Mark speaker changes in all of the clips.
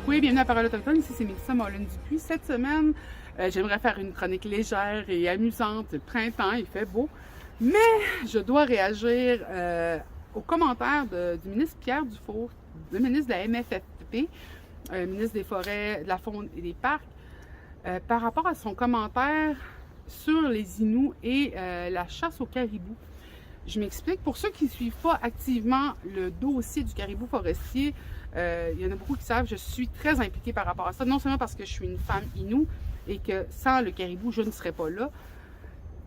Speaker 1: Oui, bienvenue à Parole autochtone. Ici, c'est Mélissa Mollin-Dupuis. Cette semaine, j'aimerais faire une chronique légère et amusante. C'est le printemps, il fait beau. Mais je dois réagir aux commentaires du ministre Pierre Dufault, le ministre de la MFFP, ministre des Forêts, de la Faune et des Parcs, par rapport à son commentaire sur les Inuits et la chasse au caribou. Je m'explique. Pour ceux qui ne suivent pas activement le dossier du caribou forestier, il y en a beaucoup qui savent, je suis très impliquée par rapport à ça. Non seulement parce que je suis une femme Inou et que sans le caribou, je ne serais pas là.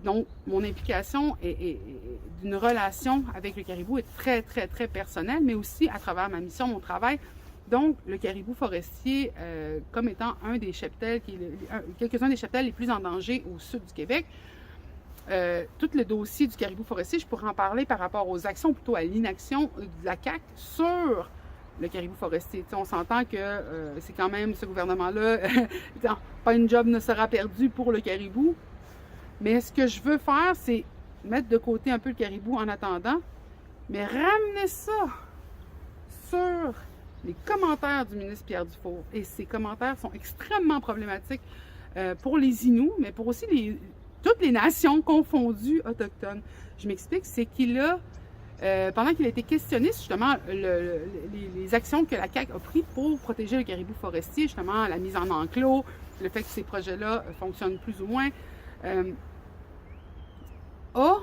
Speaker 1: Donc, mon implication est d'une relation avec le caribou est très, très, très personnelle, mais aussi à travers ma mission, mon travail. Donc, le caribou forestier, comme étant un des cheptels, quelques-uns des cheptels les plus en danger au sud du Québec. Tout le dossier du caribou forestier, je pourrais en parler par rapport aux actions, plutôt à l'inaction de la CAQ sur le caribou forestier. T'sais, on s'entend que c'est quand même ce gouvernement-là, pas une job ne sera perdue pour le caribou. Mais ce que je veux faire, c'est mettre de côté un peu le caribou en attendant, mais ramener ça sur les commentaires du ministre Pierre Dufault. Et ces commentaires sont extrêmement problématiques pour les Inuits, mais pour aussi toutes les nations confondues autochtones. Je m'explique, c'est qu'il a, pendant qu'il a été questionné, justement, les actions que la CAQ a prises pour protéger le caribou forestier, justement, la mise en enclos, le fait que ces projets-là fonctionnent plus ou moins, a,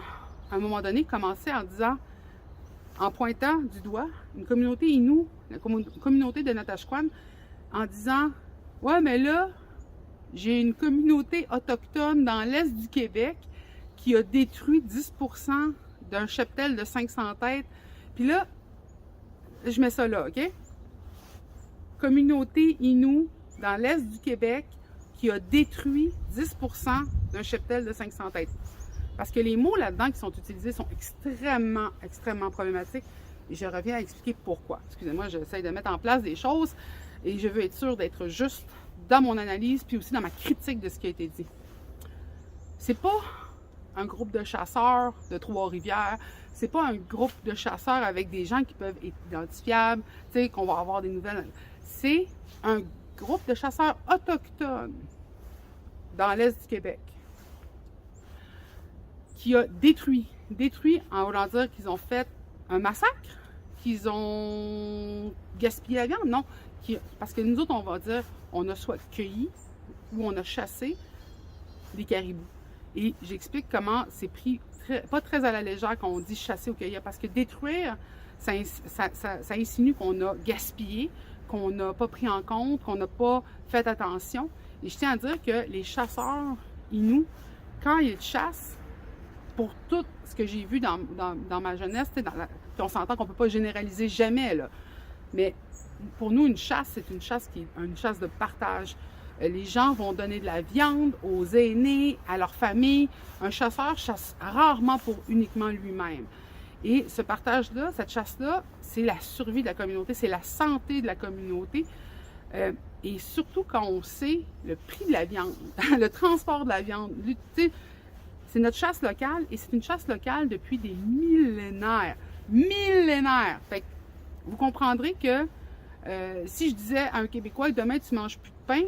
Speaker 1: à un moment donné, commencé en disant, en pointant du doigt, une communauté Inou, la communauté de Natashquan, en disant « Ouais, mais là, j'ai une communauté autochtone dans l'est du Québec qui a détruit 10% d'un cheptel de 500 têtes. » Puis là, je mets ça là, OK? Communauté Inou dans l'est du Québec qui a détruit 10% d'un cheptel de 500 têtes. Parce que les mots là-dedans qui sont utilisés sont extrêmement, extrêmement problématiques. Et je reviens à expliquer pourquoi. Excusez-moi, j'essaie de mettre en place des choses et je veux être sûre d'être juste dans mon analyse puis aussi dans ma critique de ce qui a été dit. C'est pas un groupe de chasseurs de Trois-Rivières, c'est pas un groupe de chasseurs avec des gens qui peuvent être identifiables, tu sais, qu'on va avoir des nouvelles. C'est un groupe de chasseurs autochtones dans l'est du Québec qui a détruit en voulant dire qu'ils ont fait un massacre, qu'ils ont gaspillé la viande, non. Parce que nous autres, on va dire, on a soit cueilli ou on a chassé des caribous. Et j'explique comment c'est pris pas très à la légère quand on dit chasser ou cueillir, parce que détruire, ça insinue qu'on a gaspillé, qu'on n'a pas pris en compte, qu'on n'a pas fait attention. Et je tiens à dire que les chasseurs Inuits, quand ils chassent, pour tout ce que j'ai vu dans ma jeunesse, puis on s'entend qu'on ne peut pas généraliser jamais, là. Mais pour nous, une chasse, c'est une chasse qui est une chasse de partage. Les gens vont donner de la viande aux aînés, à leur famille. Un chasseur chasse rarement pour uniquement lui-même. Et ce partage-là, cette chasse-là, c'est la survie de la communauté, c'est la santé de la communauté. Et surtout quand on sait le prix de la viande, le transport de la viande, c'est notre chasse locale et c'est une chasse locale depuis des millénaires. Millénaires! Fait que vous comprendrez que si je disais à un Québécois que demain tu ne manges plus de pain,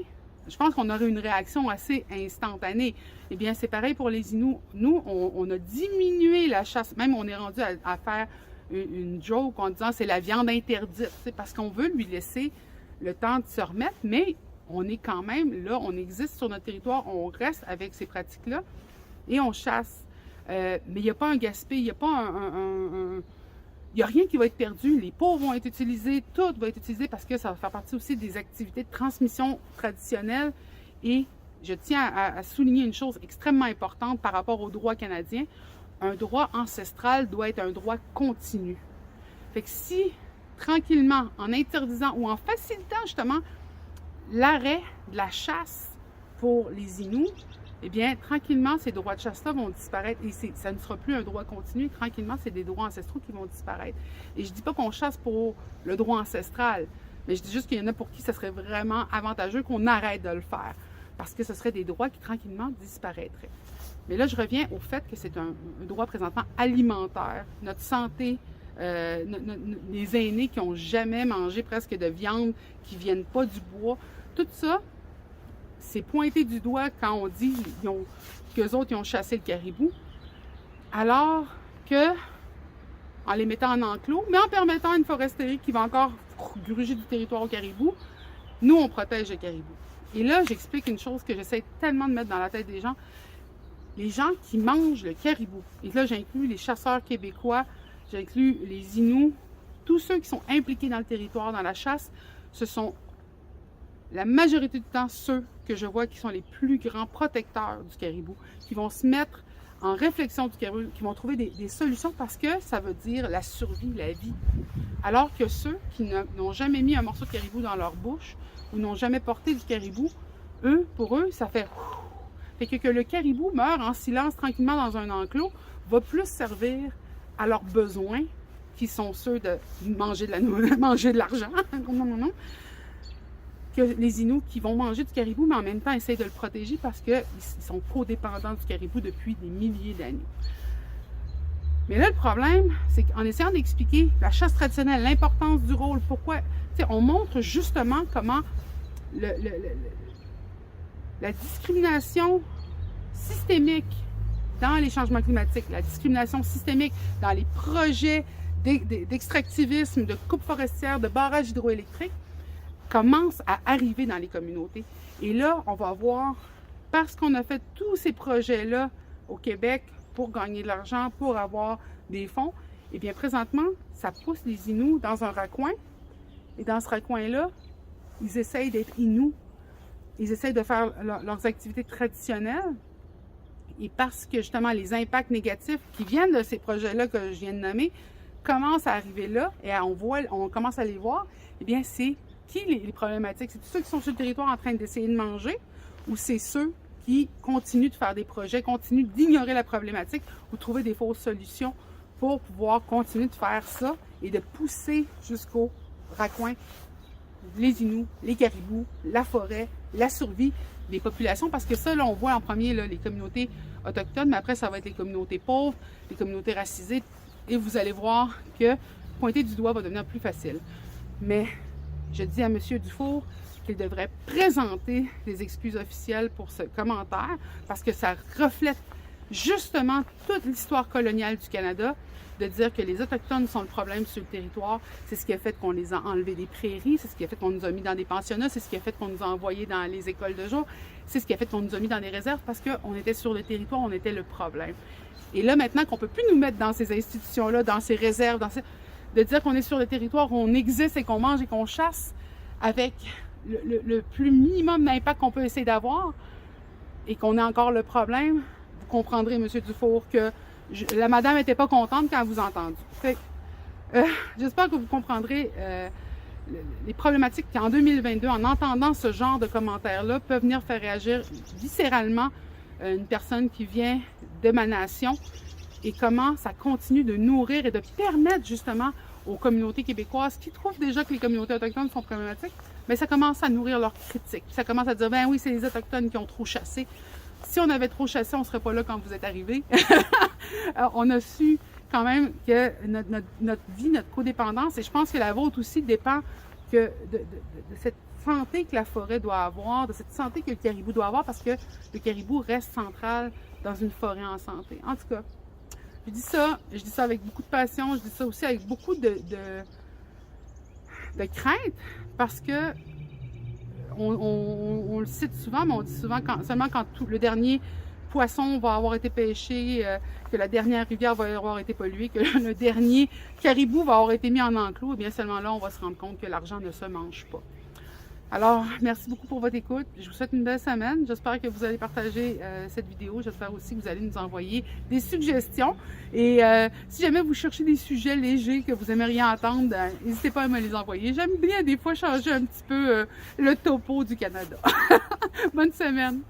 Speaker 1: je pense qu'on aurait une réaction assez instantanée. Eh bien, c'est pareil pour les Inuits. Nous, on a diminué la chasse. Même on est rendu à faire une joke en disant c'est la viande interdite. Parce qu'on veut lui laisser le temps de se remettre, mais on est quand même là, on existe sur notre territoire, on reste avec ces pratiques-là. Et on chasse. Mais il n'y a pas un gaspillage, il n'y a pas il n'y a rien qui va être perdu. Les peaux vont être utilisées, tout va être utilisé parce que ça va faire partie aussi des activités de transmission traditionnelle. Et je tiens à souligner une chose extrêmement importante par rapport au droit canadien. Un droit ancestral doit être un droit continu. Fait que si, tranquillement, en interdisant ou en facilitant justement l'arrêt de la chasse pour les Inuits, eh bien, tranquillement, ces droits de chasse-là vont disparaître et ça ne sera plus un droit continu. Tranquillement, c'est des droits ancestraux qui vont disparaître. Et je ne dis pas qu'on chasse pour le droit ancestral, mais je dis juste qu'il y en a pour qui ce serait vraiment avantageux qu'on arrête de le faire, parce que ce seraient des droits qui, tranquillement, disparaîtraient. Mais là, je reviens au fait que c'est un droit présentement alimentaire. Notre santé les aînés qui n'ont jamais mangé presque de viande, qui ne viennent pas du bois. Tout ça, c'est pointé du doigt quand on dit qu'eux autres, ils ont chassé le caribou. Alors que, en les mettant en enclos, mais en permettant une foresterie qui va encore gruger du territoire au caribou, nous, on protège le caribou. Et là, j'explique une chose que j'essaie tellement de mettre dans la tête des gens. Les gens qui mangent le caribou, et là, j'inclus les chasseurs québécois, j'inclus les Inuits, tous ceux qui sont impliqués dans le territoire, dans la chasse, ce sont la majorité du temps ceux que je vois qui sont les plus grands protecteurs du caribou, qui vont se mettre en réflexion du caribou, qui vont trouver des solutions parce que ça veut dire la survie, la vie. Alors que ceux qui n'ont jamais mis un morceau de caribou dans leur bouche ou n'ont jamais porté du caribou, pour eux, ça fait... Fait que le caribou meurt en silence tranquillement dans un enclos va plus servir à leurs besoins, qui sont ceux de manger de l'argent, que les Inuits qui vont manger du caribou, mais en même temps essayent de le protéger parce qu'ils sont codépendants du caribou depuis des milliers d'années. Mais là, le problème, c'est qu'en essayant d'expliquer la chasse traditionnelle, l'importance du rôle, pourquoi, on montre justement comment la discrimination systémique dans les changements climatiques, la discrimination systémique dans les projets d'extractivisme, de coupe forestière, de barrage hydroélectrique, commence à arriver dans les communautés. Et là, on va voir, parce qu'on a fait tous ces projets-là au Québec pour gagner de l'argent, pour avoir des fonds, et bien présentement, ça pousse les Inuits dans un raccoin. Et dans ce raccoin-là, ils essayent d'être Inuits. Ils essayent de faire leurs activités traditionnelles. Et parce que justement, les impacts négatifs qui viennent de ces projets-là que je viens de nommer commencent à arriver là, et on commence à les voir, eh bien, c'est qui les problématiques? C'est tous ceux qui sont sur le territoire en train d'essayer de manger, ou c'est ceux qui continuent de faire des projets, continuent d'ignorer la problématique ou trouver des fausses solutions pour pouvoir continuer de faire ça et de pousser jusqu'au raccoin les Inuits, les caribous, la forêt, la survie des populations, parce que ça, là, on voit en premier là, les communautés autochtones, mais après, ça va être les communautés pauvres, les communautés racisées, et vous allez voir que pointer du doigt va devenir plus facile. Mais je dis à M. Dufour qu'il devrait présenter des excuses officielles pour ce commentaire, parce que ça reflète justement toute l'histoire coloniale du Canada, de dire que les Autochtones sont le problème sur le territoire. C'est ce qui a fait qu'on les a enlevés des prairies, c'est ce qui a fait qu'on nous a mis dans des pensionnats, c'est ce qui a fait qu'on nous a envoyés dans les écoles de jour, c'est ce qui a fait qu'on nous a mis dans des réserves parce qu'on était sur le territoire, on était le problème. Et là, maintenant qu'on ne peut plus nous mettre dans ces institutions-là, dans ces réserves, de dire qu'on est sur le territoire, on existe et qu'on mange et qu'on chasse avec le plus minimum d'impact qu'on peut essayer d'avoir et qu'on a encore le problème, vous comprendrez, M. Dufour, que la madame n'était pas contente quand elle vous a entendu. J'espère que vous comprendrez les problématiques qu'en 2022, en entendant ce genre de commentaires-là, peuvent venir faire réagir viscéralement une personne qui vient de ma nation et comment ça continue de nourrir et de permettre justement aux communautés québécoises qui trouvent déjà que les communautés autochtones sont problématiques, mais ça commence à nourrir leurs critiques. Ça commence à dire, ben oui, c'est les Autochtones qui ont trop chassé. Si on avait trop chassé, on ne serait pas là quand vous êtes arrivés. On a su quand même que notre vie, notre codépendance, et je pense que la vôtre aussi dépend de cette santé que la forêt doit avoir, de cette santé que le caribou doit avoir, parce que le caribou reste central dans une forêt en santé. En tout cas, je dis ça avec beaucoup de passion, je dis ça aussi avec beaucoup de crainte, parce que on le cite souvent, mais on dit souvent seulement quand le dernier poisson va avoir été pêché, que la dernière rivière va avoir été polluée, que le dernier caribou va avoir été mis en enclos, et bien seulement là, on va se rendre compte que l'argent ne se mange pas. Alors, merci beaucoup pour votre écoute. Je vous souhaite une belle semaine. J'espère que vous allez partager cette vidéo. J'espère aussi que vous allez nous envoyer des suggestions. Et si jamais vous cherchez des sujets légers que vous aimeriez entendre, n'hésitez pas à me les envoyer. J'aime bien des fois changer un petit peu le topo du Canada. Bonne semaine!